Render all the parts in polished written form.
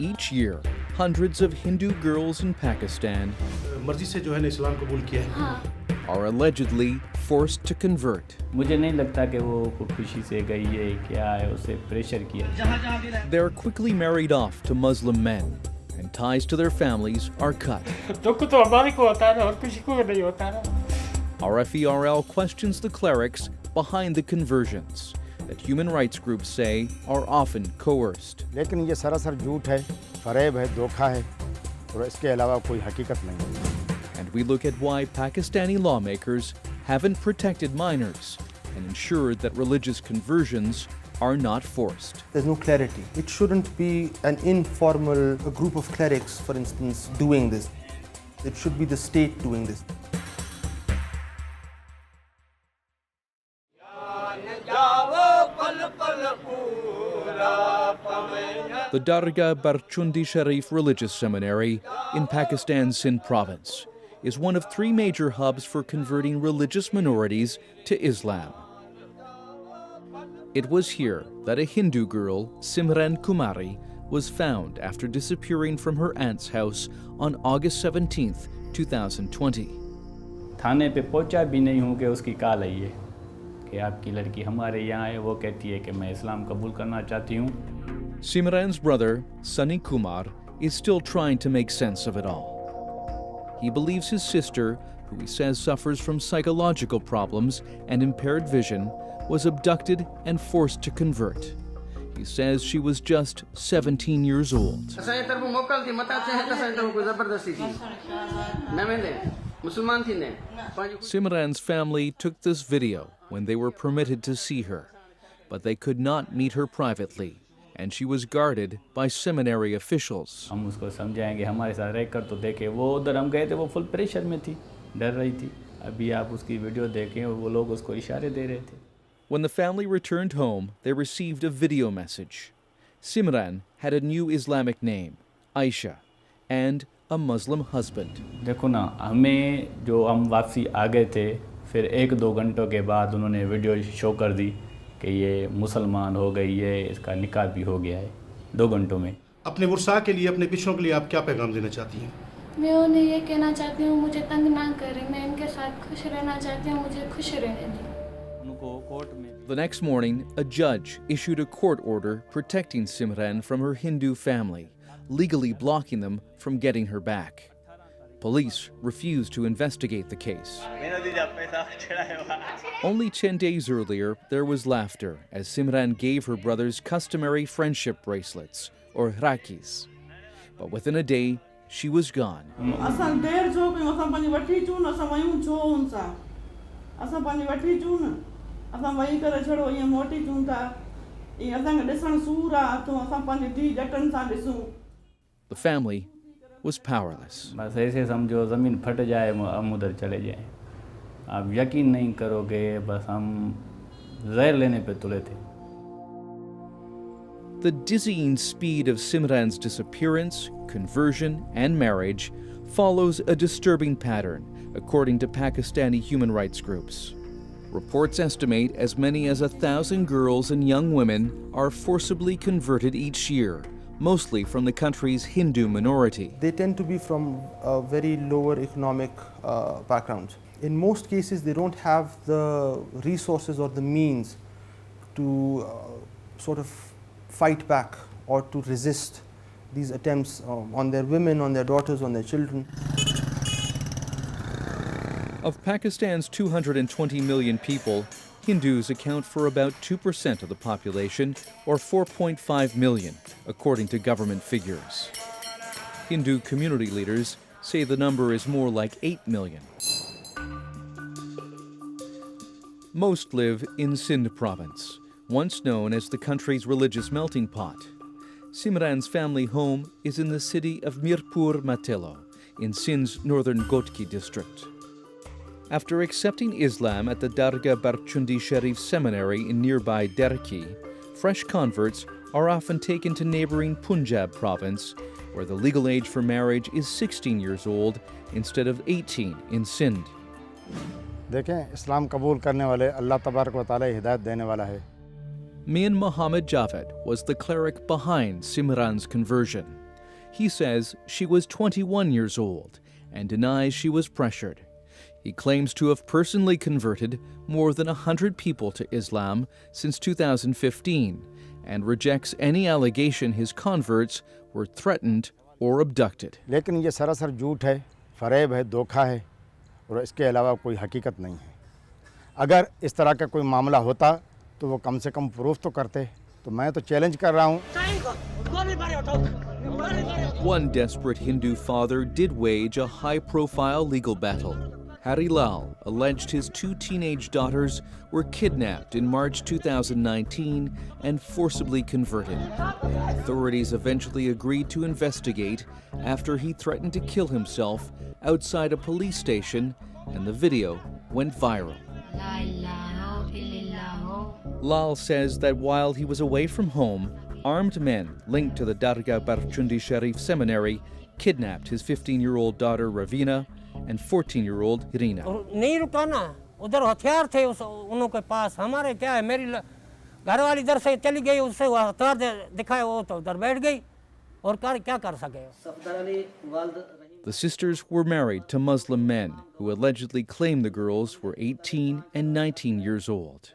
Each year, hundreds of Hindu girls in Pakistan मर्जी से जो है ना इस्लाम कबूल किया है are allegedly forced to convert. मुझे नहीं लगता कि वो खुशी से गई है क्या है उसे प्रेशर किया. They are quickly married off to Muslim men, and ties to their families are cut. दुख तो हमारे को होता है ना और किसी को नहीं होता है. RFERL questions the clerics behind the conversions that human rights groups say are often coerced. लेकिन ये सरासर झूठ है, फरेब है, धोखा है और इसके अलावा कोई हकीकत नहीं है. And we look at why Pakistani lawmakers haven't protected minors and ensured that religious conversions are not forced. There's no clarity. It shouldn't be an informal group of clerics, for instance, doing this. It should be the state doing this. The Dargah Barchundi Sharif Religious Seminary in Pakistan's Sindh province is one of three major hubs for converting religious minorities to Islam. It was here that a Hindu girl, Simran Kumari, was found after disappearing from her aunt's house on August 17th, 2020. थाने पे पहुंचा भी नहीं हूँ कि उसकी call आई है कि आपकी लड़की हमारे यहाँ है. वो कहती है कि मैं इस्लाम कबूल करना चाहती हूँ. Simran's brother, Sunny Kumar, is still trying to make sense of it all. He believes his sister, who he says suffers from psychological problems and impaired vision, was abducted and forced to convert. He says she was just 17 years old. Simran's family took this video when they were permitted to see her, but they could not meet her privately, and she was guarded by seminary officials. हम उसको समझाएंगे हमारे साथ रह कर तो देखे. वो उधर हम गए थे वो फुल प्रेशर में थी, डर रही थी. अभी आप उसकी वीडियो देखें वो लोग उसको इशारे दे रहे थे. When the family returned home, they received a video message. Simran had a new Islamic name, Aisha, and a Muslim husband. देखो ना, हमें जो हम वापसी आ गए थे फिर 1-2 घंटों के बाद उन्होंने वीडियो शो कर दी कि ये मुसलमान हो गई है, इसका निकाह भी हो गया है 2 घंटों में. अपने वर्षा के लिए, अपने पिछड़ों के लिए आप क्या पैगाम देना चाहती हैं? मैं उन्हें ये कहना चाहती हूँ मुझे तंग ना करें. मैं इनके साथ खुश रहना चाहती हूँ. मुझे खुश रहने दें. The next morning, a judge issued a court order protecting Simran from her Hindu family, legally blocking them from getting her back. Police refused to investigate the case. Only 10 days earlier, there was laughter as Simran gave her brothers customary friendship bracelets, or rakis. But within a day, she was gone. The family was powerless. बस ऐसे समझो ज़मीन फट जाए हम उधर चले जाएं. आप यकीन नहीं करोगे बस हम जहर लेने पे तुले थे. The dizzying speed of Simran's disappearance, conversion, and marriage follows a disturbing pattern, according to Pakistani human rights groups. Reports estimate as many as 1,000 girls and young women are forcibly converted each year, mostly from the country's Hindu minority. They tend to be from very lower economic backgrounds. In most cases, they don't have the resources or the means to sort of fight back or to resist these attempts on their women, on their daughters, on their children. Of Pakistan's 220 million people, Hindus account for about 2% of the population, or 4.5 million, according to government figures. Hindu community leaders say the number is more like 8 million. Most live in Sindh province, once known as the country's religious melting pot. Simran's family home is in the city of Mirpur Matelo, in Sindh's northern Gotki district. After accepting Islam at the Dargah Barchundi Sharif Seminary in nearby Derki, fresh converts are often taken to neighboring Punjab province, where the legal age for marriage is 16 years old instead of 18 in Sindh. देखें, इस्लाम कबूल करने वाले अल्लाह तबारक व तआला हिदायत देने वाला है. Mian Muhammad Javed was the cleric behind Simran's conversion. He says she was 21 years old and denies she was pressured. He claims to have personally converted more than 100 people to Islam since 2015 and rejects any allegation his converts were threatened or abducted. लेकिन ये सरासर झूठ है, फरेब है, धोखा है और इसके अलावा कोई हकीकत नहीं है। अगर इस तरह का कोई मामला होता तो वो कम से कम प्रूफ तो करते। तो मैं तो चैलेंज कर रहा हूँ। One desperate Hindu father did wage a high-profile legal battle. Hari Lal alleged his 2 teenage daughters were kidnapped in March 2019 and forcibly converted. Authorities eventually agreed to investigate after he threatened to kill himself outside a police station, and the video went viral. Lal says that while he was away from home, armed men linked to the Dargah Barchundi Sharif Seminary kidnapped his 15-year-old daughter Ravina and 14-year-old Irina. नहीं रुका ना, उधर हथियार थे उन के पास। हमारे क्या है, मेरी घरवाली इधर से चली गई, उससे वो हथियार दिखाए, वो तो उधर बैठ गई और क्या कर सके। The sisters were married to Muslim men who allegedly claimed the girls were 18 and 19 years old.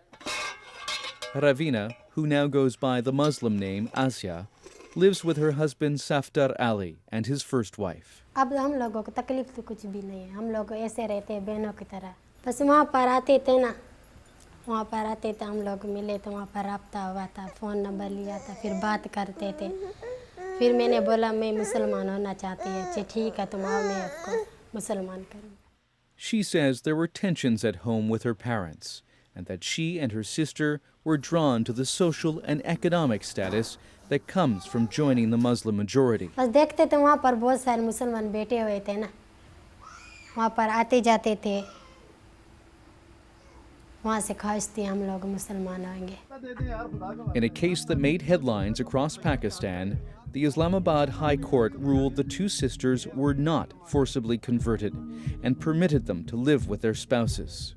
Ravina, who now goes by the Muslim name Asya, lives with her husband Safdar Ali and his first wife. अब हम लोगों को तकलीफ तो कुछ भी नहीं है, हम लोग ऐसे रहते हैं बहनों की तरह। बस वहाँ पर आते थे ना, वहाँ पर आते थे, हम लोग मिले तो वहाँ पर राब्ता हुआ था, फ़ोन नंबर लिया था, फिर बात करते थे। फिर मैंने बोला मैं मुसलमान होना चाहती है। अच्छा ठीक है, तुम आओ, मैं आपको मुसलमान करूँ। She says there were tensions at home with her parents and that she and her sister were drawn to the social and economic status that comes from joining the Muslim majority. बस देखते थे वहाँ पर बहुत सारे मुसलमान बैठे हुए थे ना, वहाँ पर आते जाते थे, वहाँ से ख्वाहिश थी हम लोग मुसलमान होंगे। In a case that made headlines across Pakistan, the Islamabad High Court ruled the 2 sisters were not forcibly converted and permitted them to live with their spouses.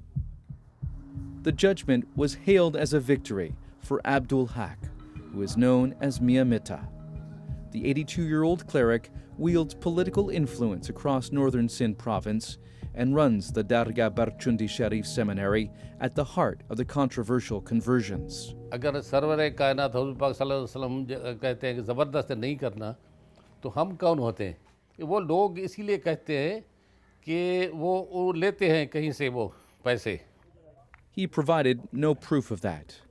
The judgment was hailed as a victory for Abdul Haq, who is known as Mia Mitta. The 82-year-old cleric wields political influence across northern Sindh province and runs the Dargah Barchundi Sharif Seminary at the heart of the controversial conversions. अगर server कायनात हज़रत पाक सल्लल्लाहु अलैहि वसल्लम कहते हैं कि ज़बरदस्त नहीं करना, तो हम कौन होते हैं? वो लोग इसीलिए कहते हैं कि वो लेते हैं कहीं से वो पैसे। He provided no proof of that.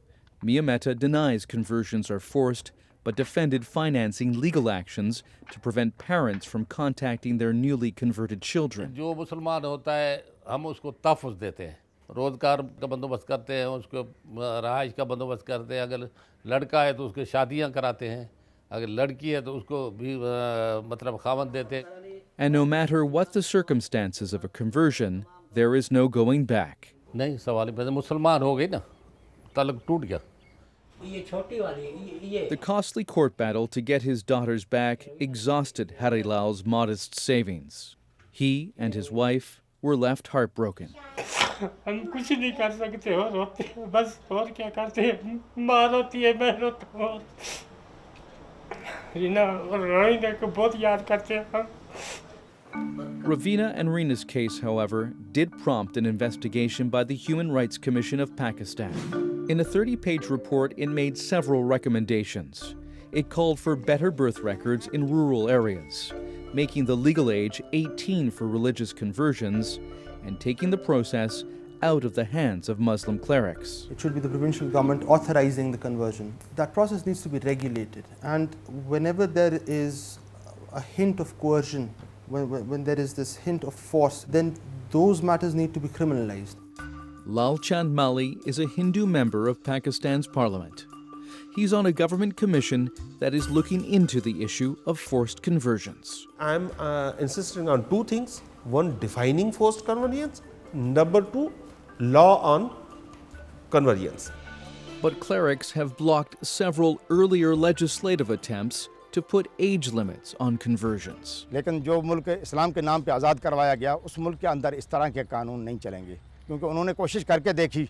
Mia Mehta denies conversions are forced, but defended financing legal actions to prevent parents from contacting their newly converted children. जो मुसलमान होता है हम उसको तहफ़्फ़ुज़ देते हैं, रोज़गार का बंदोबस्त करते हैं, उसको रहाइश का बंदोबस्त करते हैं। अगर लड़का है तो उसके शादियां कराते हैं, अगर लड़की है तो उसको भी मतलब खावंद देते हैं। And no matter what the circumstances of a conversion, there is no going back. नहीं, सवाल ही मुसलमान हो गई ना, तलक टूट गया। The costly court battle to get his daughters back exhausted Hari Lal's modest savings. He and his wife were left heartbroken. हम कुछ नहीं कर सकते और रोते हैं, बस और क्या करते हैं। माँ रोती है, मैं रोता हूँ, रीना और रोहिना को बहुत याद करते हैं हम। Ravina and Reena's case, however, did prompt an investigation by the Human Rights Commission of Pakistan. In a 30-page report, it made several recommendations. It called for better birth records in rural areas, making the legal age 18 for religious conversions, and taking the process out of the hands of Muslim clerics. It should be the provincial government authorizing the conversion. That process needs to be regulated, and whenever there is a hint of coercion, when there is this hint of force, then those matters need to be criminalized. Lal Chand Mali is a Hindu member of Pakistan's parliament. He's on a government commission that is looking into the issue of forced conversions. I'm insisting on 2 things. One, defining forced conversions. Number 2, law on conversions. But clerics have blocked several earlier legislative attempts to put age limits on conversions. लेकिन जो मुल्क इस्लाम के नाम पे आज़ाद करवाया गया, उस मुल्क के अंदर इस तरह के कानून नहीं चलेंगे, क्योंकि उन्होंने कोशिश करके देखी।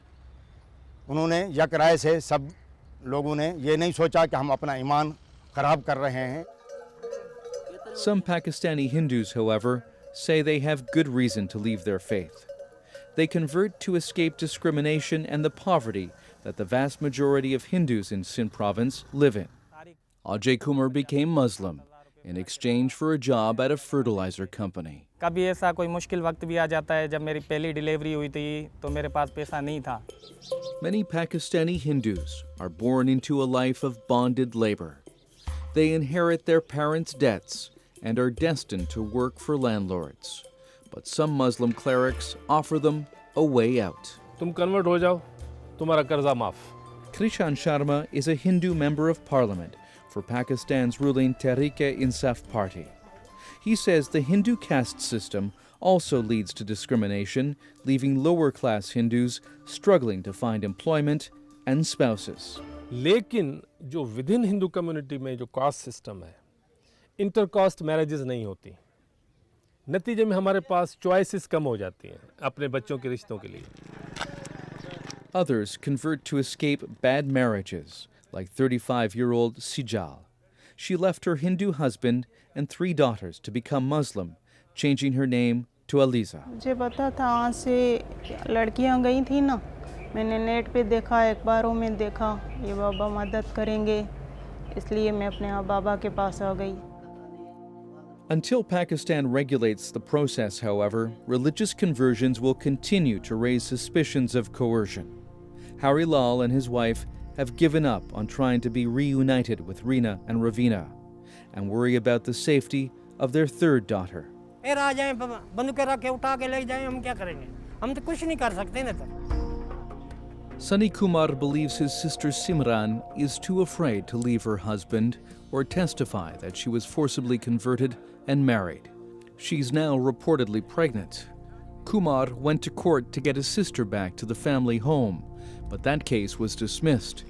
उन्होंने यक राय से सब लोगों ने ये नहीं सोचा कि हम अपना ईमान ख़राब कर रहे हैं। Some Pakistani Hindus, however, say they have good reason to leave their faith. They convert to escape discrimination and the poverty that the vast majority of Hindus in Sindh province live in. Ajay Kumar became Muslim in exchange for a job at a fertilizer company. कभी ऐसा कोई मुश्किल वक्त भी आ जाता है जब मेरी पहली डिलीवरी हुई थी तो मेरे पास पैसा नहीं था. Many Pakistani Hindus are born into a life of bonded labor. They inherit their parents' debts and are destined to work for landlords. But some Muslim clerics offer them a way out. तुम convert हो जाओ, तुम्हारा कर्जा माफ. Krishan Sharma is a Hindu member of parliament for Pakistan's ruling Tehreek-e-Insaf party. He says the Hindu caste system also leads to discrimination, leaving lower-class Hindus struggling to find employment and spouses. लेकिन जो with in Hindu community में जो caste system है, inter caste marriages नहीं होती. नतीजे में हमारे पास चॉइसेस कम हो जाती हैं अपने बच्चों के रिश्तों के लिए. Others convert to escape bad marriages, like 35-year-old Sijal. She left her Hindu husband and 3 daughters to become Muslim, changing her name to Aliza. मुझे पता था वहाँ से लड़कियाँ गई थी ना, मैंने नेट पे देखा, अखबारों में देखा ये बाबा मदद करेंगे, इसलिए मैं अपने बाबा के पास आ गई. Until Pakistan regulates the process, however, religious conversions will continue to raise suspicions of coercion. Harry Lal and his wife have given up on trying to be reunited with Reena and Ravina and worry about the safety of their 3rd daughter. फिर आ जाएं बंदूकें रख के उठा के ले जाएं, हम क्या करेंगे? हम तो कुछ नहीं कर सकते ना. Sunny Kumar believes his sister Simran is too afraid to leave her husband or testify that she was forcibly converted and married. She's now reportedly pregnant. Kumar went to court to get his sister back to the family home, but that case was dismissed.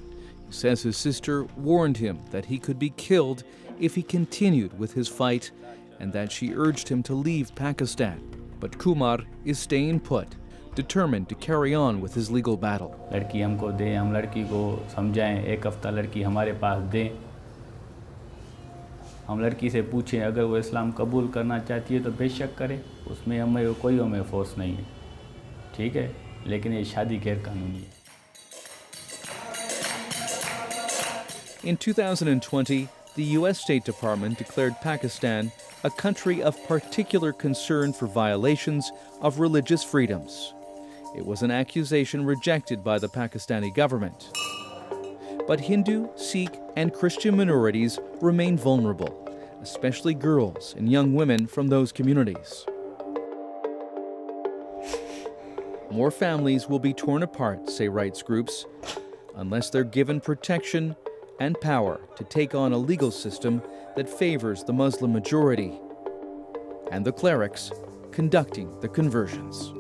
He says his sister warned him that he could be killed if he continued with his fight and that she urged him to leave Pakistan. But Kumar is staying put, determined to carry on with his legal battle. लड़की हमको दें, हम लड़की को समझाएं, 1 हफ्ता लड़की हमारे पास दें. हम लड़की से पूछें अगर वो इस्लाम कबूल करना चाहती है तो बेशक करे, उसमें हमें फोर्स नहीं है, ठीक है, लेकिन ये शादी गैर कानूनी है. In 2020, the U.S. State Department declared Pakistan a country of particular concern for violations of religious freedoms. It was an accusation rejected by the Pakistani government. But Hindu, Sikh, and Christian minorities remain vulnerable, especially girls and young women from those communities. More families will be torn apart, say rights groups, unless they're given protection and power to take on a legal system that favors the Muslim majority and the clerics conducting the conversions.